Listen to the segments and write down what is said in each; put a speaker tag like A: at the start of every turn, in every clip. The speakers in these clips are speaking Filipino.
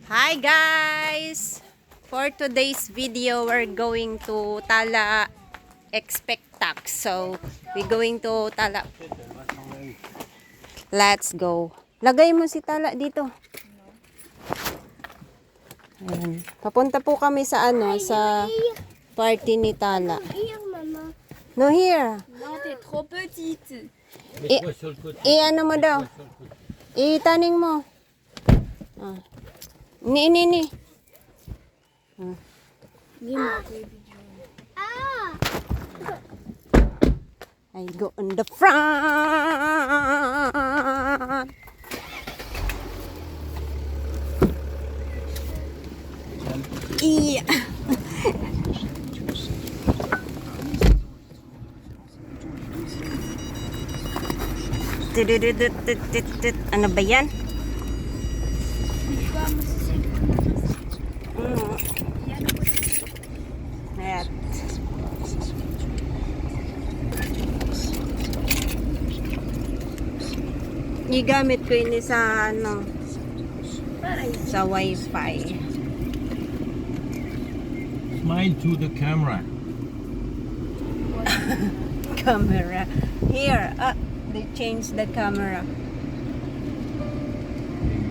A: Hi guys! For today's video, we're going to Tala Expectac. So, we're going to Tala. Let's go. Lagay mo si Tala dito. Ayan. Papunta po kami sa sa party ni Tala. No, here.
B: Non, t'es trop petite.
A: Ano mo daw? Itaning mo. Ah. Ni. Ah. I go on the front. Iya. Ano ba yan? Ayan. Igamit ko ini sa sa wifi.
C: Smile to the camera.
A: Camera. Here. They changed the camera.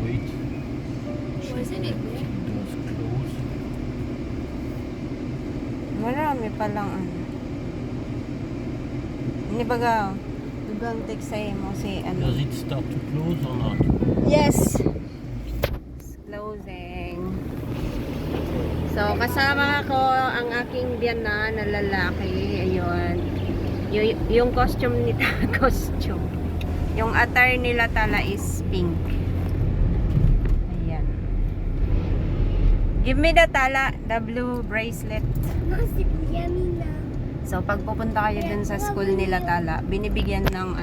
C: Wait.
B: Wasn't it?
C: Doors close.
A: Marami palang Ini baga. Dugang teksay mo si
C: Does it start to close or not?
A: Yes. It's closing. So, kasama ko ang aking biyana na lalaki. Ayun. Yung costume ni Tala, costume. Yung attire nila Tala is pink. Ayan. Give me the Tala, the blue bracelet.
B: Non, c'est pour Yamina.
A: So, pag pupunta kayo dun sa school nila Tala, binibigyan ng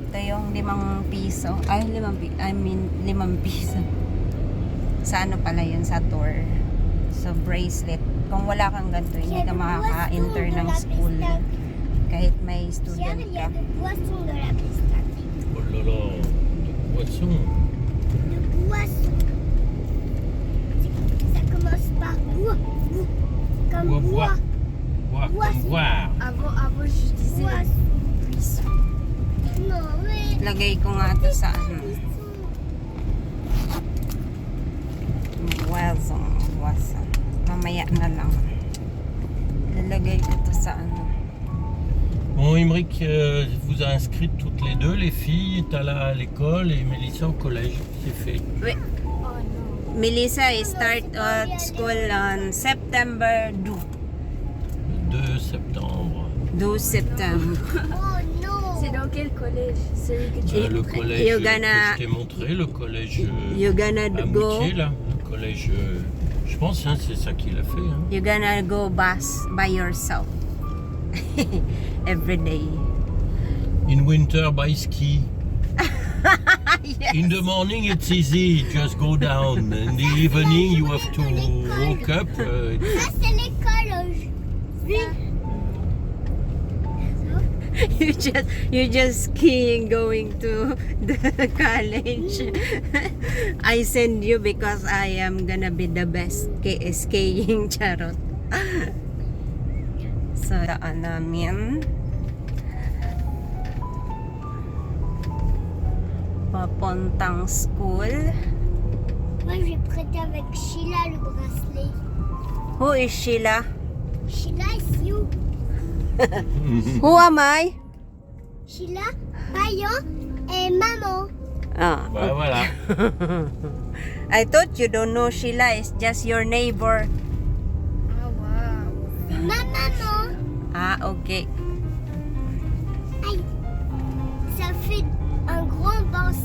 A: ito yung 5 piso. Ay, 5 piso. Sa pala yun, sa tour. So, bracelet. Kung wala kang ganito, hindi ka makaka-enter ng school. Kahit may
B: Il
A: student
B: y
A: ka.
B: a de boissons de la pistade.
C: Oh là là, de poisson.
B: De boissons. Ça commence par bois. Comme
C: Bois,
B: bois.
C: Boire comme
B: Poisson.
C: boire.
B: Avant, je disais buisson. Non, mais...
A: Lagay ko nga ito sa Wasong. Mamaya na lang. Lalagay ko ito sa
C: Bon, Émeric vous a inscrites toutes les deux, les filles, Tala à l'école et Mélissa au collège. C'est fait.
A: Wait.
B: Oh non.
A: Melissa start school on September 2.
C: Le 2 septembre.
A: 2 September.
B: Oh non. C'est dans quel collège? Celui que tu...
C: Le collège
A: You're
C: que
A: gonna-
C: je t'ai montré, le collège
A: You're gonna
C: à
A: go.
C: Moutier, là. Le collège, je pense, hein, c'est ça qu'il a fait. Hein.
A: You're gonna go bus by yourself. Every day.
C: In winter, by ski.
A: Yes.
C: In the morning, it's easy, just go down. In the evening, you have to walk up.
B: Ça, c'est l'école. Oui.
A: You're just skiing going to the college. I send you because I am gonna be the best skiing charot. So, daan namin. Papuntang school.
B: Moi, je vais prêter avec Sheila le bracelet.
A: Who is Sheila?
B: Sheila is you.
A: Who am I?
B: Sheila, Bayon et maman.
A: Ah,
C: Bah, voilà.
A: I thought you don't know Sheila is just your neighbor.
B: Oh wow. C'est ma maman.
A: Ah, okay.
B: Aïe. Ça fait un grand boss.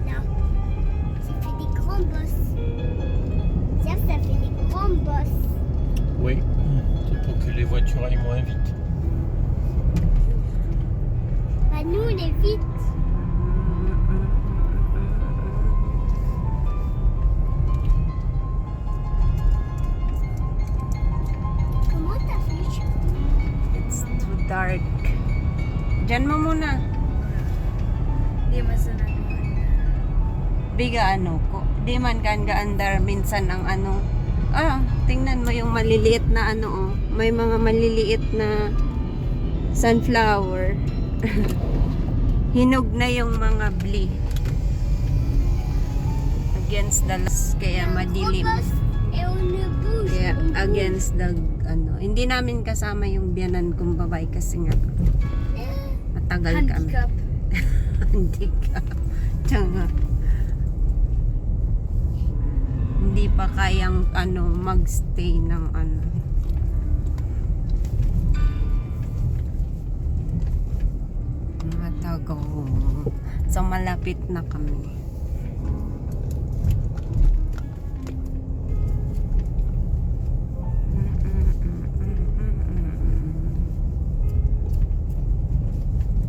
B: Là. Ça fait des grands boss. Ça fait des grands boss.
C: Oui, c'est pour que les voitures aillent moins vite.
B: Bah, nous, on est vite. Comment t'as fait?
A: It's too dark. Diyan mo muna.
B: Hindi mo sa nagawa.
A: Biga ano ko. Di man kan gaandar minsan ang ano. Tingnan mo yung maliliit na ano oh. May mga maliliit na sunflower. Hinog na yung mga bli. Against the lights, kaya madilim.
B: Et on ne bouge.
A: Kaya
B: on bouge.
A: against the ano. Hindi namin kasama yung biyanan kong babae kasi nga matagal kami.
D: Handicap.
A: Handicap. Tsaka hindi pa kayang ano magstay ng ano. Matagal. So malapit na kami.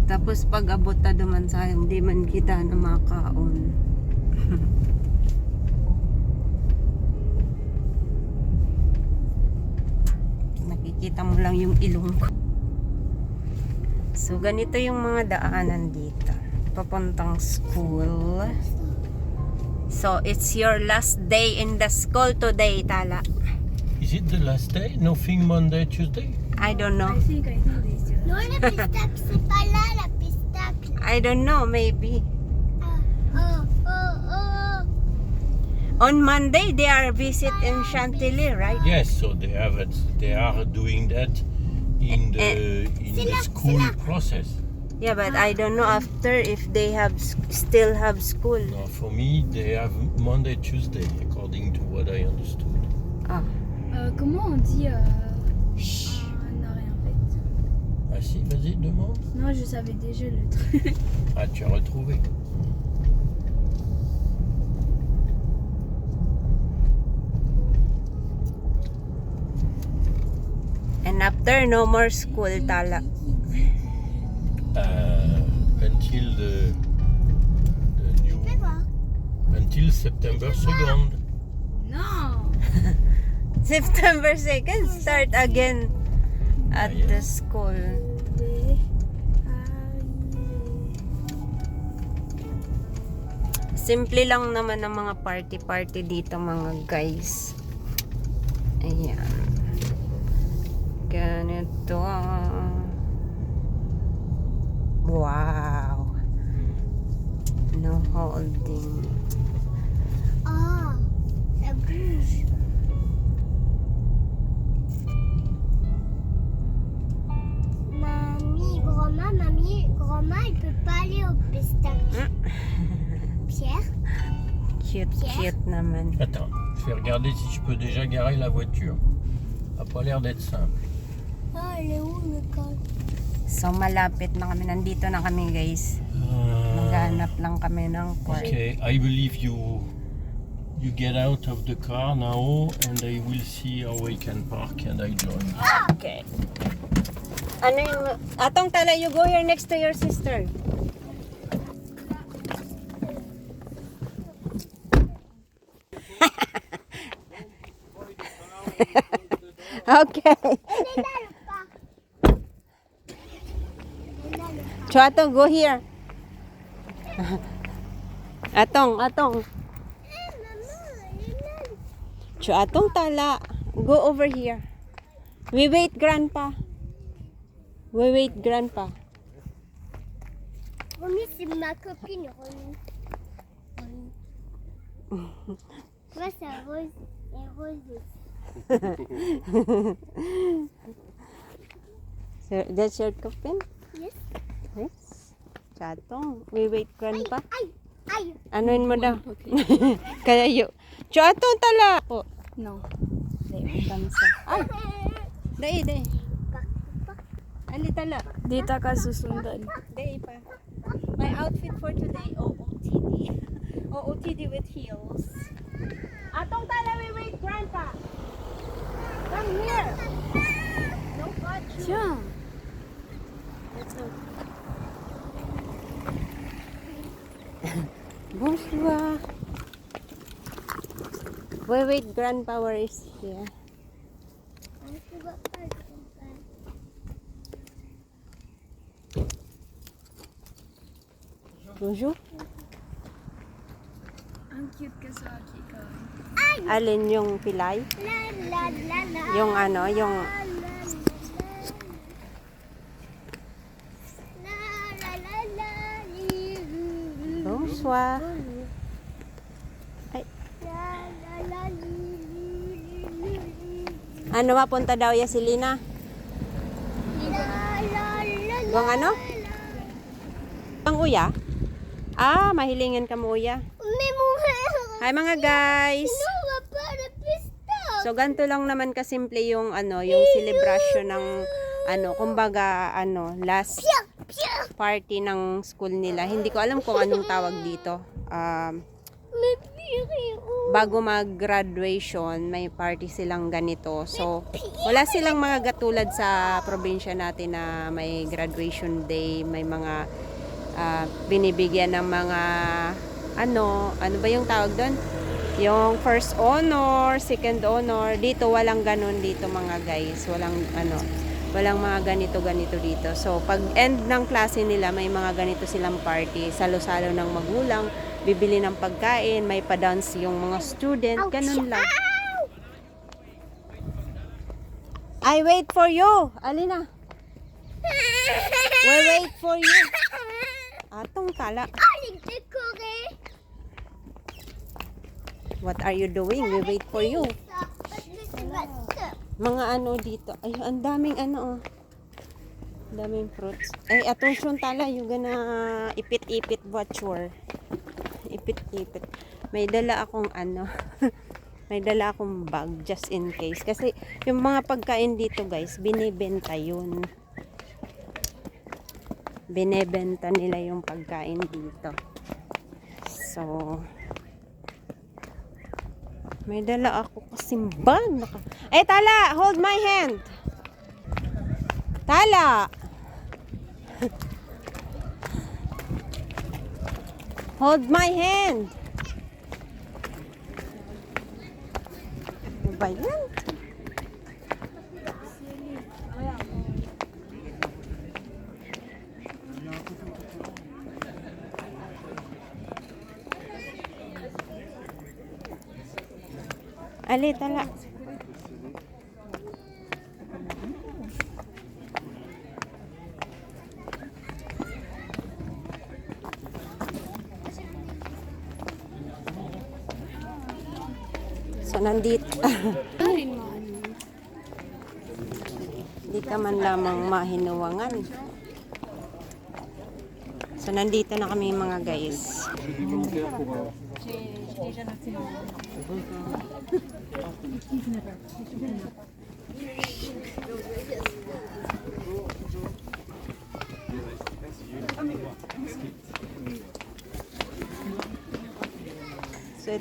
A: Tapos pag abot na duman sa hindi man kita na makaon. Nakikita mo lang yung ilong ko. So ganito yung mga daanan dito. Papuntang school. So it's your last day in the school today, Tala.
C: Is it the last day? Nothing Monday, Tuesday?
A: I don't know.
D: I think they still.
B: Non, la pistache, c'est pas là, la pistache.
A: I don't know, maybe.
B: Oh.
A: On Monday they are visit in Chantilly, right?
C: Yes, so they are doing that in the school process.
A: Yeah, but I don't know after if they have still have school.
C: No, for me, they have Monday, Tuesday, according to what I understood.
A: Ah.
D: Comment on dit non, rien fait.
C: Ah si, vas-y, demande.
D: Non, je savais déjà le truc.
C: Ah, tu as retrouvé.
A: And after no more school, Tala.
C: Until the new,
B: Fais voir.
C: until September 2nd.
D: Non.
A: September 2nd start again at the school. Simple lang naman ang mga party dito mga guys. Ayan. Ganito. Wow. No holding.
B: Ah, ça bouge. Mamie, grand-mère, il peut pas aller au pistache. Pierre,
A: Cute naman.
C: Attends, je vais regarder si je peux déjà garer la voiture. Ça n'a pas l'air d'être simple.
B: ah, elle est où le col?
A: So malapit na kami. Nandito na kami guys. Maghanap lang kami ng court.
C: Okay, I believe you get out of the car now and I will see how we can park and I join.
A: Okay. Ano yung... Atong Tala, you go here next to your sister. Okay.
B: Elle est là le parc. Elle est là le parc.
A: So, Atong, go here. Atong.
B: Maman, elle est là.
A: So, Atong Tala, go over here. We wait, Grandpa. We wait, Grandpa.
B: Romy, c'est ma copine, Romy. Moi, c'est Rose et Rose aussi.
A: So, that's your copin?
B: Yes.
A: Yes. Chatong, we wait, Grandpa.
B: Aïe.
A: Anuin mo daw. Kaya yun. Chatong Tala. Po.
D: Non.
A: Tansa. Ay, dai. Ali Tala.
D: Dito ka susundan.
A: Day pa. My outfit for today, OOTD. OOTD with heels. Atong Tala, we wait, Grandpa. Come here. No touch.
D: Tiens.
A: Bonjour. We wait, Grandpa, where is here?
B: Je vois pas le campagne.
A: Bonjour.
D: cute kasi Kika.
A: Alin yung pilay?
B: La la la la.
A: Yung ano, yung...
B: La la la la.
A: Bonsoir. Ay,
B: La la la
A: ano mapunta daw ya si Lina? Bang ano? Bang uya? Ah, mahilingin ka mo uya.
B: May mujer.
A: Hi mga guys!
B: No, para pista.
A: So ganito lang naman kasimple yung ano, yung celebration ng ano, kumbaga ano, last party ng school nila. Hindi ko alam kung anong tawag dito.
B: May piri.
A: Bago mag-graduation, may party silang ganito. So, wala silang mga katulad sa probinsya natin na may graduation day, may mga binibigyan ng mga ano ba yung tawag doon? Yung first honor, second honor. Dito walang ganun dito mga guys. Walang mga ganito dito. So, pag end ng klase nila, may mga ganito silang party. Salo-salo ng magulang, bibili ng pagkain, may pa-dance yung mga student, ganun lang. I wait for you. Alina. We wait for you. Atong tala.
B: Aling dekore.
A: What are you doing? We wait for you. Mga ano dito. Ay, ang daming ano oh. Ang daming fruits. Ay, attention tala. You gonna ipit-ipit butcher. Ipit-ipit. May dala akong ano. May dala akong bag just in case. Kasi yung mga pagkain dito guys, binibenta yun. Binebenta nila yung pagkain dito. So, may dala ako kasing bag. Tala! Hold my hand! Tala! Hold my hand! Ano ba yan? Ali, tala. So, nandito. Hindi ka man lamang mahinuwangan. So, nandito na kami mga guys. So,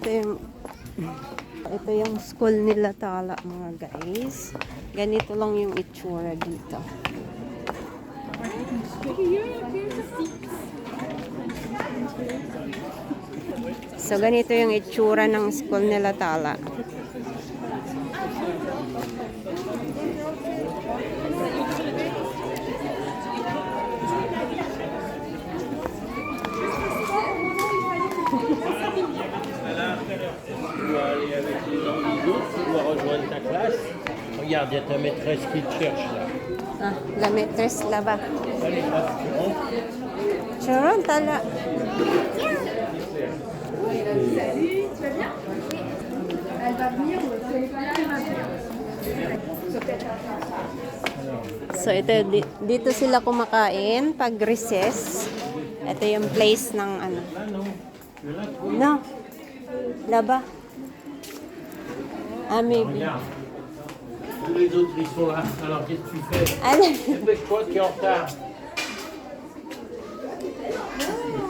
A: ito yung school nila Tala mga guys. Ganito lang yung itsura dito. So, ganito yung itsura ng school nila Tala.
C: Tu dois aller avec les autres, tu dois rejoindre ta classe. Regarde, il y a ta maîtresse qui te cherche là.
A: Ah, la maîtresse là-bas.
C: Allez, hop, tu rentres.
A: Sharon, Tala. So, ito, dito sila kumakain pag recess. Ito yung place ng ano. No. Laba. Ah, maybe.
C: Regarde. Tous les autres, ils sont là. Alors, qu'est-ce que tu fais?
A: Ano?
C: Dépêche-toi, tu es en retard.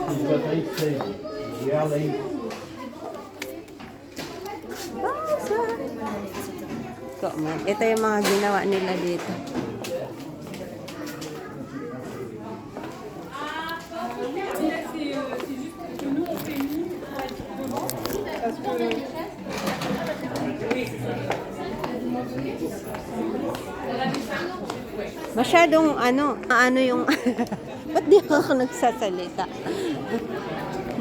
C: Tu dois t'arrêter. Regarde, là,
A: Ito yung mga ginawa nila dito. Masyadong ano yung ba't di ako nagsasalita?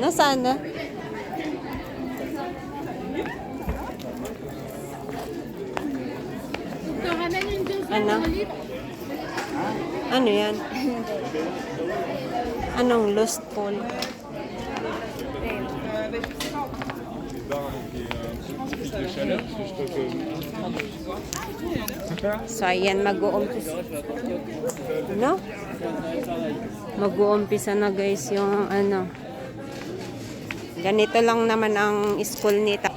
A: Nasaan na? Ano? Ano yan? Anong lost pole? So, ayan, mag-uumpisa. Ano? Mag-uumpisa na guys yung ano. Ganito lang naman ang school nito.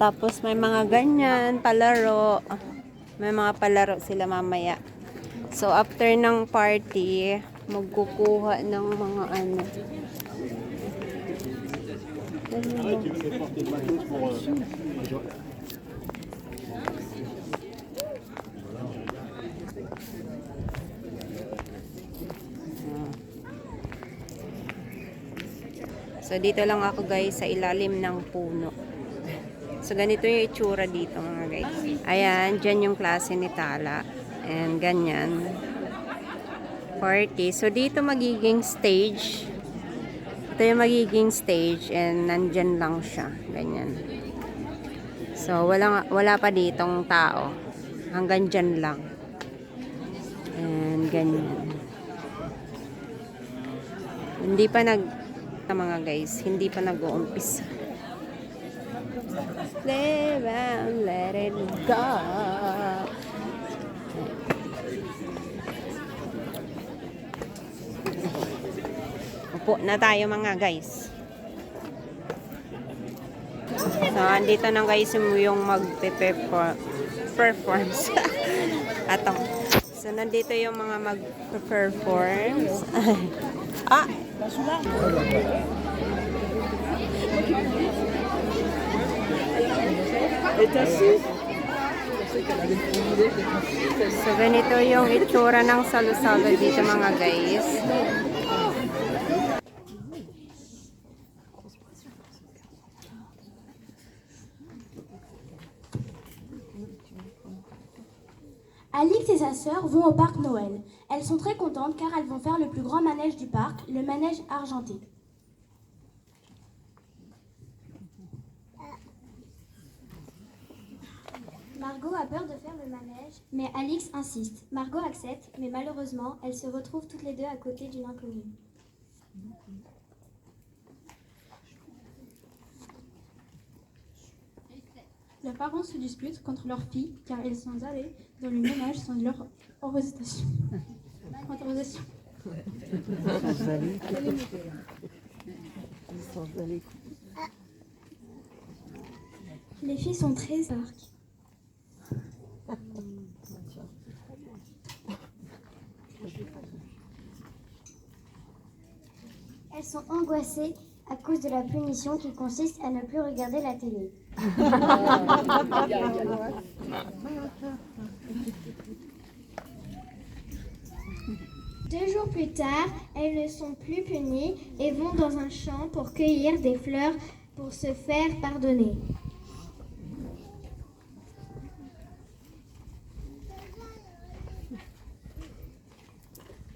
A: Tapos may mga ganyan, palaro. May mga palaro sila mamaya. So after ng party, magkukuha ng mga ano. So dito lang ako guys sa ilalim ng puno. So ganito yung itsura dito mga guys. Ayan, dyan yung klase ni Tala. And ganyan. Party. So dito magiging stage. Ito yung magiging stage and nandyan lang siya. Ganyan. So wala pa ditong tao. Hanggang dyan lang. And ganyan. Hindi pa mga guys, hindi pa nag-uumpisa. Live and let it go. Upo na tayo mga guys. So, andito na guys yung mag-perform. Atong. So, nandito yung mga mag-perform. Ah! So, ganito yung itsura ng salo-salo dito mga guys.
E: Alix et sa sœur vont au parc Noël. Elles sont très contentes car elles vont faire le plus grand manège du parc, le manège argenté. Margot a peur de faire le manège, mais Alix insiste. Margot accepte, mais malheureusement, elles se retrouvent toutes les deux à côté d'une inconnue. Leurs parents se disputent contre leur fille car elles sont allées dans le ménage sans leur autorisation. Les filles sont très arques. Elles sont angoissées à cause de la punition qui consiste à ne plus regarder la télé. 2 jours plus tard, elles ne sont plus punies et vont dans un champ pour cueillir des fleurs pour se faire pardonner.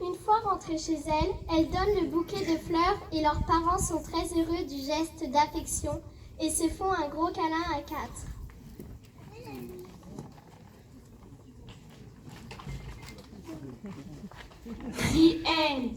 E: Une fois rentrées chez elles donnent le bouquet de fleurs et leurs parents sont très heureux du geste d'affection et se font un gros câlin à 4. The end.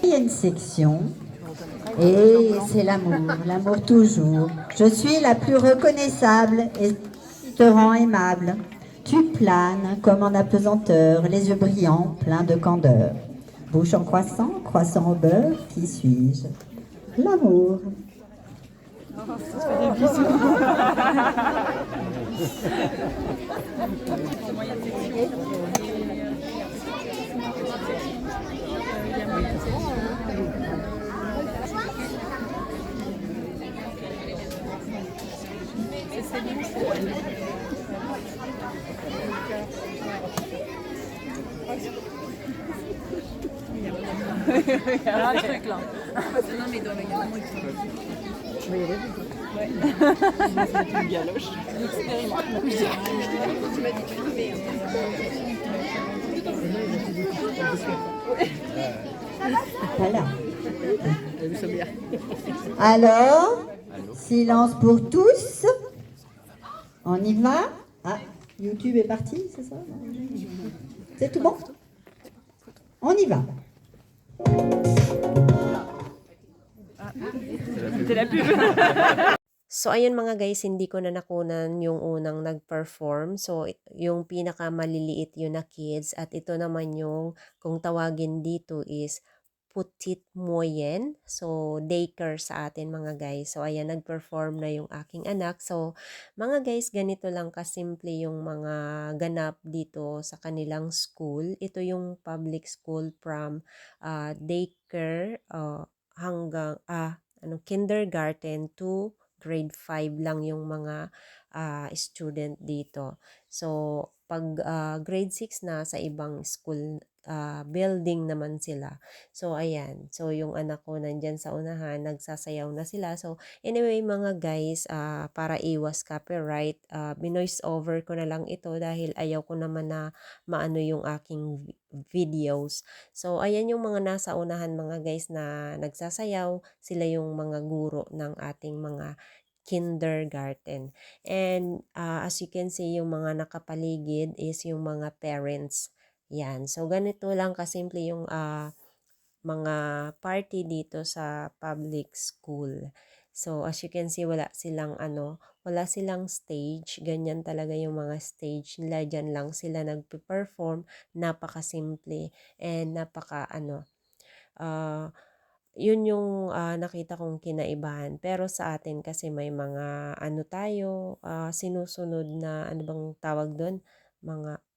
F: Il y a une section et c'est l'amour toujours. Je suis la plus reconnaissable et te rends aimable. Tu planes comme en apesanteur, les yeux brillants, pleins de candeur. Bouche en croissant, croissant au beurre, qui suis-je? L'amour. Voilà. Alors, silence pour tous. On y va. Ah, YouTube est parti, c'est ça? C'est tout bon? On y va.
A: So, ayun mga guys, hindi ko na nakunan yung unang nag-perform. So, yung pinakamaliliit yun na kids. At ito naman yung, kung tawagin dito is Petit Moyen. So, daycare sa atin mga guys. So, ayan, nag-perform na yung aking anak. So, mga guys, ganito lang kasimple yung mga ganap dito sa kanilang school. Ito yung public school from daycare hanggang kindergarten to grade 5 lang yung mga student dito. So, pag grade 6 na sa ibang school building naman sila. So, ayan. So, yung anak ko nandyan sa unahan, nagsasayaw na sila. So, anyway mga guys, para iwas copyright, binoise over ko na lang ito dahil ayaw ko naman na maano yung aking videos. So, ayan yung mga nasa unahan mga guys na nagsasayaw. Sila yung mga guro ng ating mga kindergarten. And as you can see, yung mga nakapaligid is yung mga parents. Yan. So, ganito lang kasimple yung mga party dito sa public school. So, as you can see, wala silang stage. Ganyan talaga yung mga stage nila. Diyan lang sila nagpe-perform. Napakasimple and yun yung nakita kong kinaibahan. Pero sa atin kasi may mga sinusunod na bang tawag doon?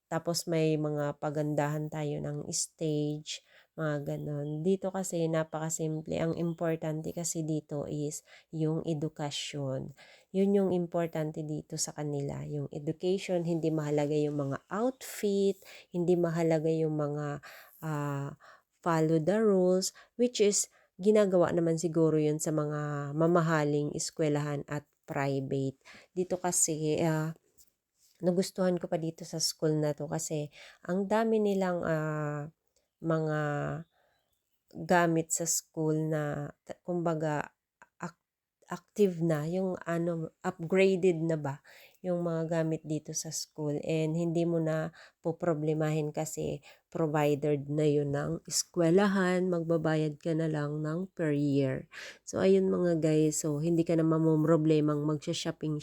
A: Tapos may mga pagandahan tayo ng stage, mga ganon. Dito kasi napakasimple. Ang importante kasi dito is yung edukasyon. Yun yung importante dito sa kanila. Yung education, hindi mahalaga yung mga outfit, hindi mahalaga yung mga follow the rules, which is ginagawa naman siguro yun sa mga mamahaling eskwelahan at private. Dito kasi, nagustuhan ko pa dito sa school na to kasi ang dami nilang mga gamit sa school na kumbaga active na, yung upgraded na ba yung mga gamit dito sa school, and hindi mo na poproblemahin kasi provided na yun ng eskwelahan, magbabayad ka na lang ng per year. So ayun mga guys, so hindi ka na mamomroblemang magsha-shopping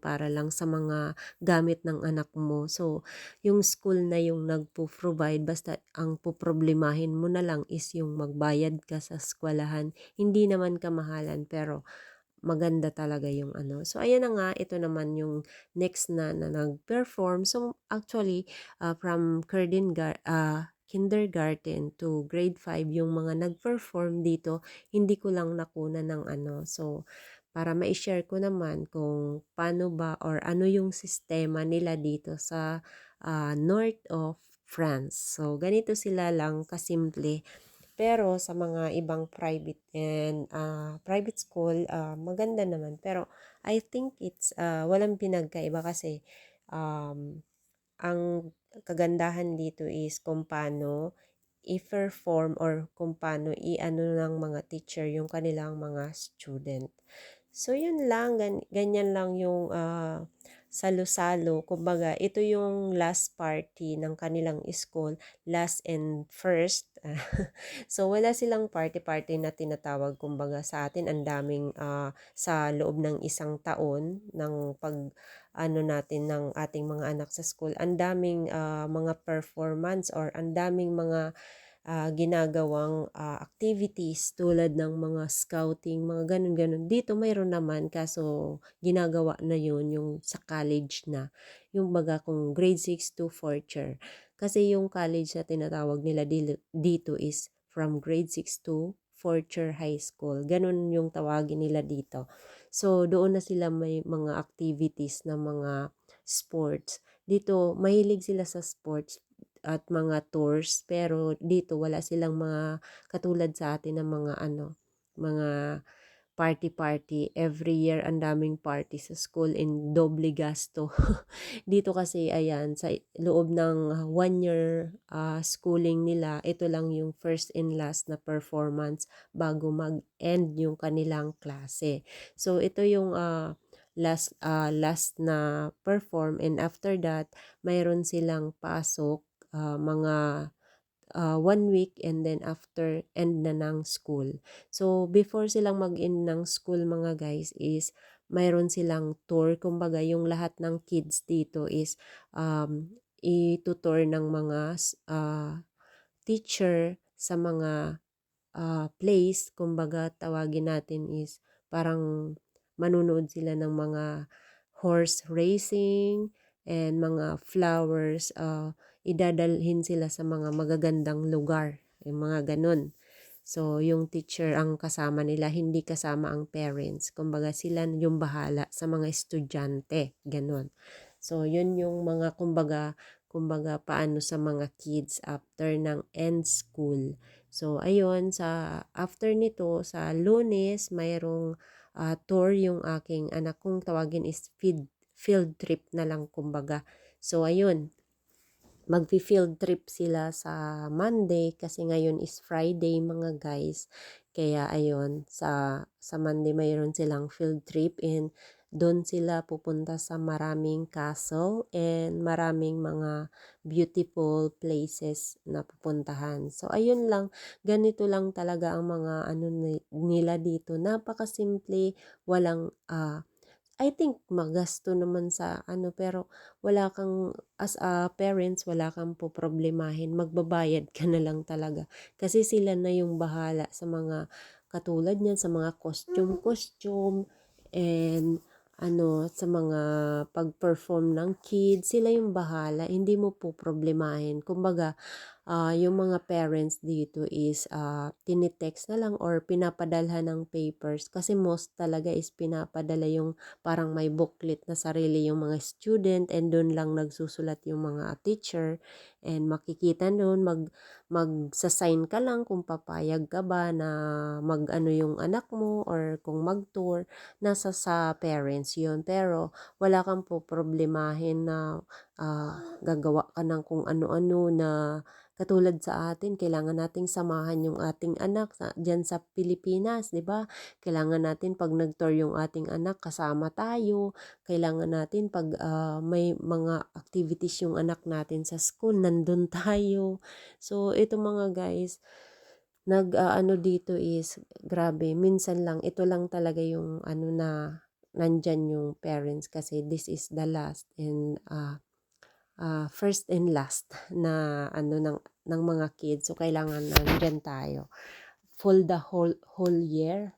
A: para lang sa mga gamit ng anak mo. So yung school na yung nagpo-provide, basta ang poproblemahin mo na lang is yung magbayad ka sa eskwelahan. Hindi naman kamahalan pero maganda talaga yung So, ayan na nga, ito naman yung next na nag-perform. So, actually, from kindergarten to grade 5, yung mga nag-perform dito, hindi ko lang nakuna ng So, para ma-share ko naman kung paano ba or ano yung sistema nila dito sa north of France. So, ganito sila lang kasimple. Pero sa mga ibang private and private school, maganda naman. Pero I think it's walang pinagkaiba kasi ang kagandahan dito is kung paano i-perform or kung paano ng mga teacher yung kanilang mga student. So yun lang, ganyan lang yung salo-salo. Kumbaga, ito yung last party ng kanilang school, last and first. So wala silang party-party na tinatawag. Kumbaga sa atin, ang daming sa loob ng isang taon ng natin ng ating mga anak sa school, ang daming mga performance or ang daming mga ginagawang activities tulad ng mga scouting, mga ganun-ganun. Dito mayroon naman kaso ginagawa na yun yung sa college na. Yung baga kung grade 6 to 4th year. Kasi yung college na tinatawag nila dito is from grade 6 to 4th year high school. Ganun yung tawagin nila dito. So doon na sila may mga activities na mga sports. Dito mahilig sila sa sports. at mga tours, pero dito wala silang mga katulad sa atin ng mga mga party every year. Ang daming party sa school in doble gasto. Dito kasi ayan, sa loob ng 1 year schooling nila, ito lang yung first and last na performance bago mag-end yung kanilang klase. So ito yung last na perform, and after that mayroon silang pasok mga 1 week, and then after end na ng school. So before silang mag-end ng school mga guys is mayroon silang tour. Kumbaga yung lahat ng kids dito is itutour ng mga teacher sa mga place. Kumbaga tawagin natin is parang manunood sila ng mga horse racing and mga flowers. Idadalhin sila sa mga magagandang lugar, yung mga ganun. So yung teacher ang kasama nila, hindi kasama ang parents. Kumbaga sila yung bahala sa mga estudyante, ganun. So yun yung mga kumbaga paano sa mga kids after ng end school. So ayun, sa after nito sa Lunes mayroong tour yung aking anak, kong tawagin is field trip na lang kumbaga. So ayun, magfi-field trip sila sa Monday kasi ngayon is Friday mga guys. Kaya ayun, sa Monday mayroon silang field trip, and doon sila pupunta sa maraming castle and maraming mga beautiful places na pupuntahan. So ayun lang, ganito lang talaga ang mga nila dito. Napakasimple, walang I think magasto naman sa pero wala kang, as a parents, wala kang poproblemahin. Magbabayad ka na lang talaga. Kasi sila na yung bahala sa mga katulad niyan, sa mga costume, and sa mga pag-perform ng kids. Sila yung bahala. Hindi mo po problemahin. Kumbaga, yung mga parents dito is tinitext na lang or pinapadalhan ng papers, kasi most talaga is pinapadala yung parang may booklet na sarili yung mga student, and doon lang nagsusulat yung mga teacher, and makikita doon, magsasign ka lang kung papayag ka ba na yung anak mo, or kung mag-tour, nasa sa parents yun. Pero wala kang po problemahin na gagawa ka ng kung ano-ano na katulad sa atin. Kailangan nating samahan yung ating anak dyan sa Pilipinas, di ba? Kailangan natin pag nag-tour yung ating anak, kasama tayo. Kailangan natin pag may mga activities yung anak natin sa school, nandun tayo. So ito mga guys, dito is grabe, minsan lang, ito lang talaga yung na nandyan yung parents, kasi this is the last and first and last na ng mga kids. So kailangan nandyan tayo full the whole year.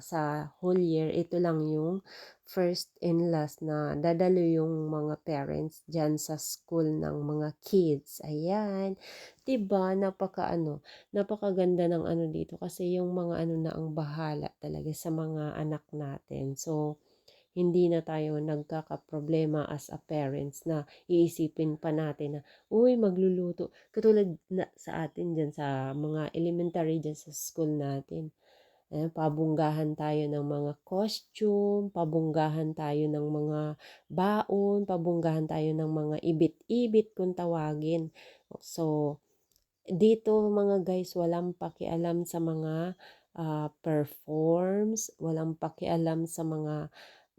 A: Sa whole year, ito lang yung first and last na dadalo yung mga parents dyan sa school ng mga kids. Ayan, diba? Napakaganda ng dito, kasi yung mga na ang bahala talaga sa mga anak natin. So hindi na tayo nagkakaproblema as a parents na iisipin pa natin na, uy, magluluto. Katulad na sa atin dyan sa mga elementary dyan sa school natin. Pabunggahan tayo ng mga costume, pabunggahan tayo ng mga baon, pabunggahan tayo ng mga ibit-ibit kung tawagin. So, dito mga guys, walang pakialam sa mga performs, walang pakialam sa mga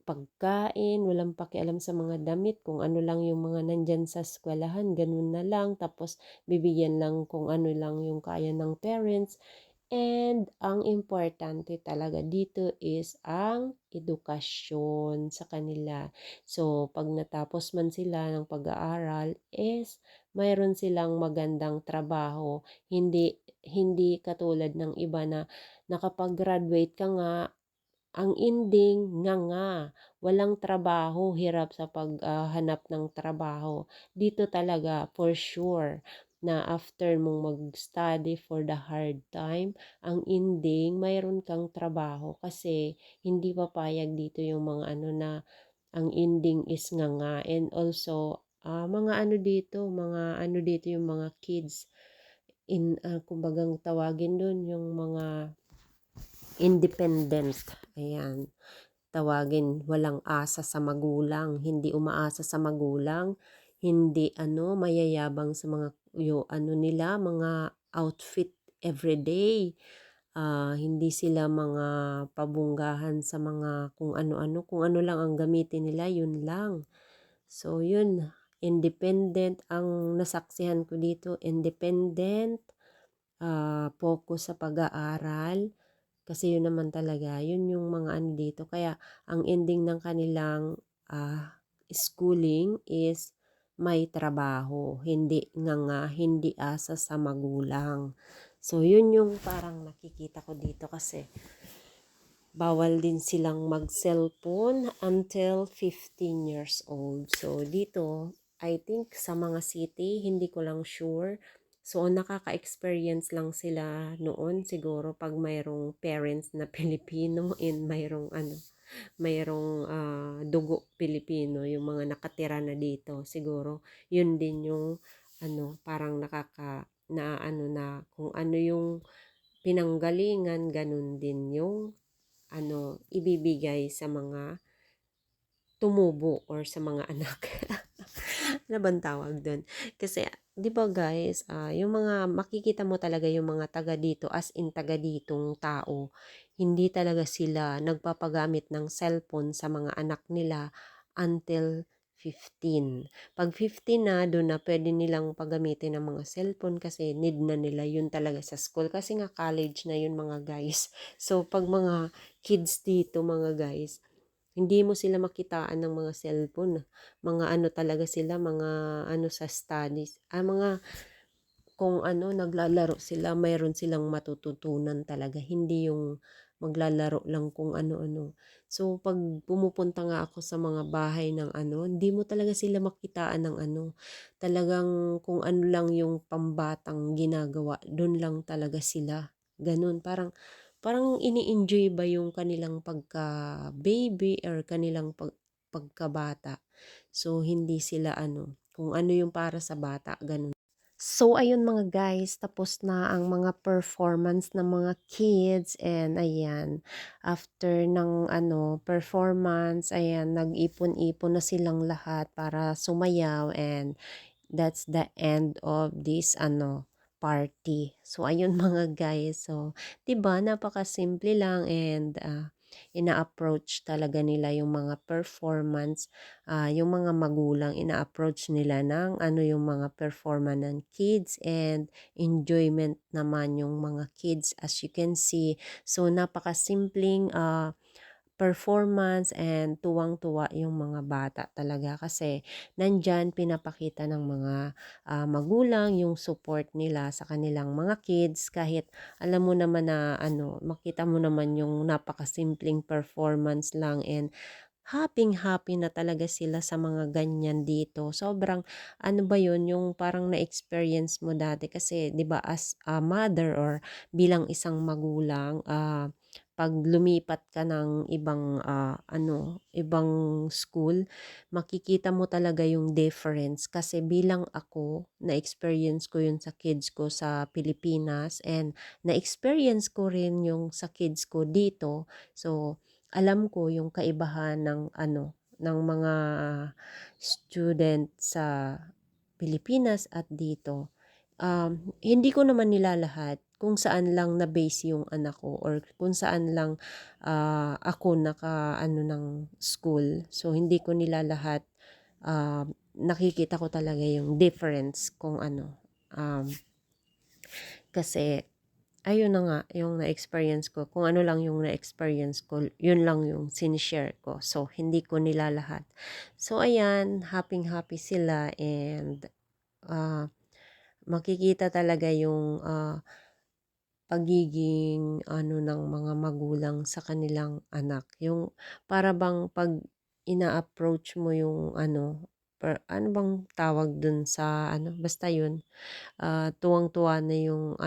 A: pagkain, walang pakialam sa mga damit, kung ano lang yung mga nandyan sa eskwelahan, ganun na lang, tapos bibigyan lang kung ano lang yung kaya ng parents. And ang importante talaga dito is ang edukasyon sa kanila. So pag natapos man sila ng pag-aaral is mayroon silang magandang trabaho, hindi katulad ng iba na nakapag-graduate ka nga, ang ending nga walang trabaho, hirap sa paghanap ng trabaho. Dito talaga for sure na after mong mag-study for the hard time, ang ending mayroon kang trabaho, kasi hindi papayag dito yung mga na ang ending is nga. And also
G: mga ano dito yung mga kids kumbagang tawagin doon yung mga independent. Ayan, tawagin, walang asa sa magulang, hindi umaasa sa magulang, hindi mayayabang sa mga nila, mga outfit everyday. Hindi sila mga pabunggahan sa mga kung ano lang ang gamitin nila, yun lang. So yun, independent ang nasaksihan ko dito, independent, focus sa pag-aaral. Kasi yun naman talaga, yun yung mga dito. Kaya ang ending ng kanilang schooling is may trabaho, hindi hindi asa sa magulang. So yun yung parang nakikita ko dito kasi bawal din silang mag-cellphone until 15 years old. So dito, I think sa mga city, hindi ko lang sure. So nakaka-experience lang sila noon siguro pag mayroong parents na Pilipino and mayroong dugo Pilipino, yung mga nakatira na dito. Siguro yun din yung parang na kung ano yung pinanggalingan, ganun din yung ibibigay sa mga tumubo or sa mga anak. Ano bang tawag doon? Kasi, di ba guys, yung mga makikita mo talaga yung mga taga dito, as in taga ditong tao, hindi talaga sila nagpapagamit ng cellphone sa mga anak nila until 15. Pag 15 na, doon na pwede nilang paggamitin ng mga cellphone kasi need na nila yun talaga sa school. Kasi nga college na yun mga guys. So, pag mga kids dito mga guys, hindi mo sila makitaan ng mga cellphone. Mga talaga sila, mga sa studies. Mga kung naglalaro sila, mayroon silang matututunan talaga. Hindi yung maglalaro lang kung ano-ano. So, pag pumupunta nga ako sa mga bahay ng hindi mo talaga sila makitaan ng talagang kung ano lang yung pambatang ginagawa, doon lang talaga sila. Ganun, parang ini-enjoy ba yung kanilang pagka-baby or kanilang pagkabata. So, hindi sila kung ano yung para sa bata, ganun. So, ayun mga guys, tapos na ang mga performance ng mga kids and ayan, after ng performance, ayan, nag-ipon-ipon na silang lahat para sumayaw and that's the end of this party. So, ayun mga guys, so, 'di ba napaka-simple lang and ina-approach talaga nila yung mga performance, yung mga magulang ina-approach nila ng yung mga performance ng kids and enjoyment naman yung mga kids as you can see. So napaka-simpleng performance and tuwang-tuwa yung mga bata talaga kasi nandyan pinapakita ng mga magulang yung support nila sa kanilang mga kids kahit alam mo naman na makita mo naman yung napakasimpleng performance lang and happy na talaga sila sa mga ganyan dito. Sobrang ba yun yung parang na-experience mo dati kasi 'di ba as a mother or bilang isang magulang pag lumipat ka ng ibang school, makikita mo talaga yung difference kasi bilang ako, na-experience ko yun sa kids ko sa Pilipinas and na-experience ko rin yung sa kids ko dito. So, alam ko yung kaibahan ng mga student sa Pilipinas at dito. Hindi ko naman nilalahat kung saan lang na-base yung anak ko or kung saan lang ako naka ng school. So, hindi ko nilalahat. Nakikita ko talaga yung difference kung kasi ayun na nga yung na-experience ko. Kung ano lang yung na-experience ko, yun lang yung sinishare ko. So, hindi ko nilalahat. So, ayan, happy sila and makikita talaga yung pagiging ng mga magulang sa kanilang anak. Yung para bang pag ina-approach mo yung ano bang tawag dun sa basta yun, tuwang-tuwa na yung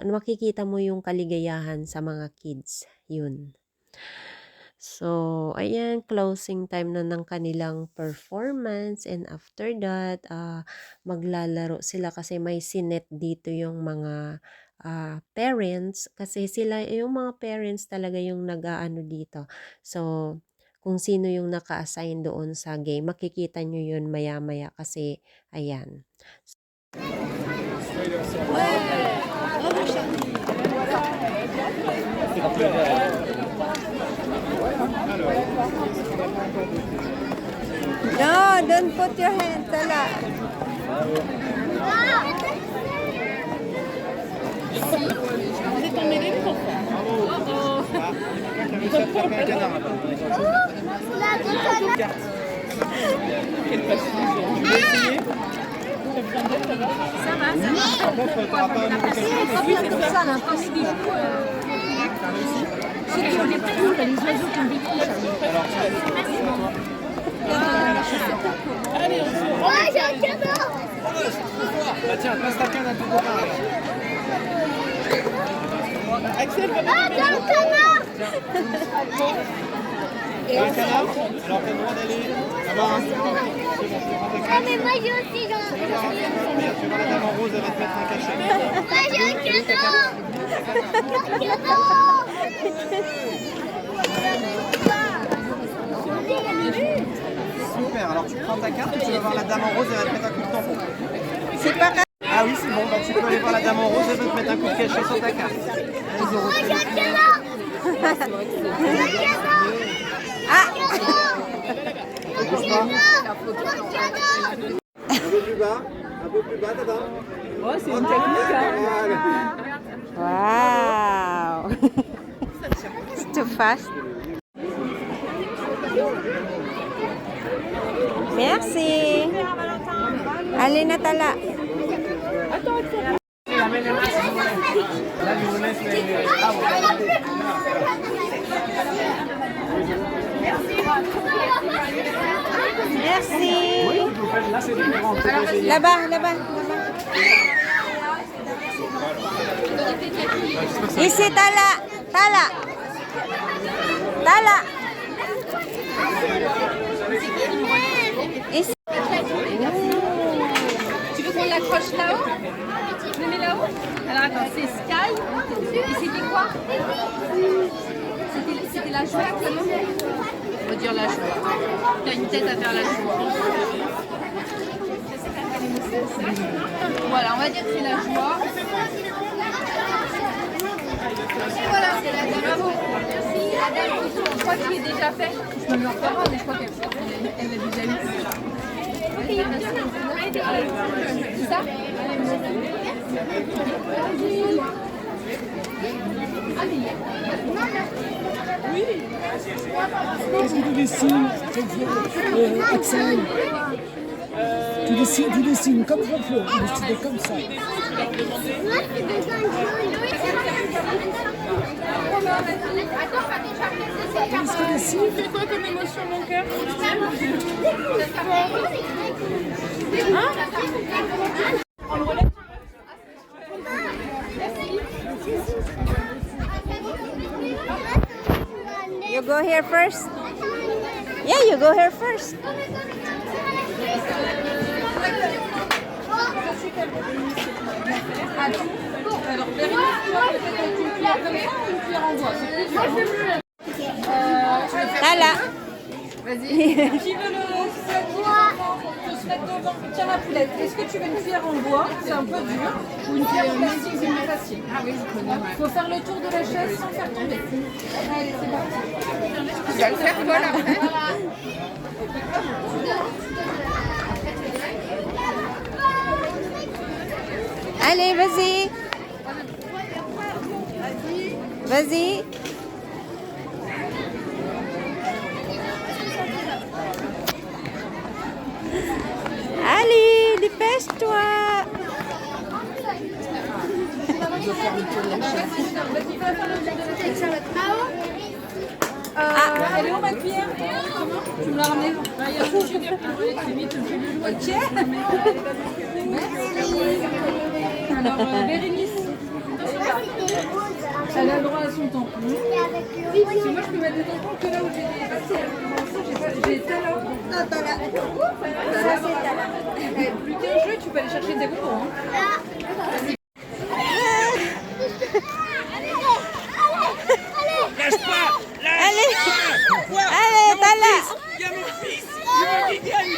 G: makikita mo yung kaligayahan sa mga kids, yun. So, ayan, closing time na ng kanilang performance and after that, maglalaro sila kasi may sinet dito yung mga parents kasi sila, yung mga parents talaga yung nag-aano dito. So, kung sino yung naka-assign doon sa game, makikita nyo yun maya-maya kasi, ayan.
A: No, don't put your hand, Tala.
B: Ouais, j'ai un cadeau.
H: Tiens, passe ta canne à tout copain. Axel, va
B: Ah, j'ai un canard.
H: un canard. Alors t'as le droit d'aller là-bas.
B: Ah, mais moi j'ai aussi
H: Tu vois la dame en rose, elle va te mettre un cachet.
B: Moi j'ai un cadeau.
H: Super, alors tu prends ta carte et tu vas voir la dame en rose, elle va te mettre un coup de tampon.
A: C'est pas grave.
H: Ah oui, c'est bon, bah, tu peux aller voir la dame en rose, elle va te mettre un coup de cachet sur ta carte.
B: Moi j'ai un cadeau.
H: Bouge pas. Un peu plus bas, dada.
A: Oh, c'est une technique, hein? Wow! It's too fast. Merci. Allez, Natala. Merci. Là-bas, là-bas. Ici, Tala. Tala. Tala. Ici.
D: Tu veux qu'on l'accroche là-haut? Je le mets là-haut? Alors attends, c'est Sky. Et c'était quoi? C'était la joie, comment? On va dire la joie. Tu as une tête à faire la joie. Voilà, on va dire que c'est la joie. Et voilà, c'est la dame. Bravo. Merci. Je crois qu'il est déjà fait. Je me le refais pas, mais je crois qu'elle l'a déjà eu. C'est ça?
I: Qu'est-ce que tu dessines, Axel? Tu dessines comme Jean-Claude, tu dessines comme ça.
B: Moi c'est des
I: Qu'est-ce que tu dessines?
D: C'est quoi comme émotion, mon cœur?
A: You go here first. Yeah, you go here first. Tala.
D: Vas-y. Qui veut le se mettre devant? Tiens la poulette. Est-ce que tu veux une cuillère en bois? C'est un peu dur. Ou une cuillère en plastique, c'est plus facile. Ah oui, je connais. Il faut faire le tour de la chaise sans faire tomber. Allez, c'est parti. Tu vas le faire toi après?
A: Allez, vas-y. Vas-y. Allez, dépêche-toi.
D: Elle est où ma cuillère? Tu me l'as ramenée? Il y a une cuillère qui est vite. Ok. Merci. Alors, Bérénice. Elle a le droit à son tampon.
B: Et avec le
D: Parce que moi, je peux mettre des tampons que là où j'ai des papiers. Pour l'instant, j'ai Tala.
B: Non, t'as la...
D: Ça, c'est Tala. Plus qu'un jeu, tu peux aller chercher des bonbons. Hein.
C: Lâche pas.
A: Allez, Tala.
C: Il y a mon fils. Il veut qu'il gagne.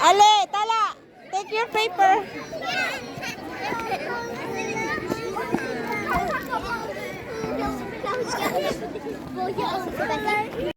A: Allez, Tala, take your paper.
B: Bon,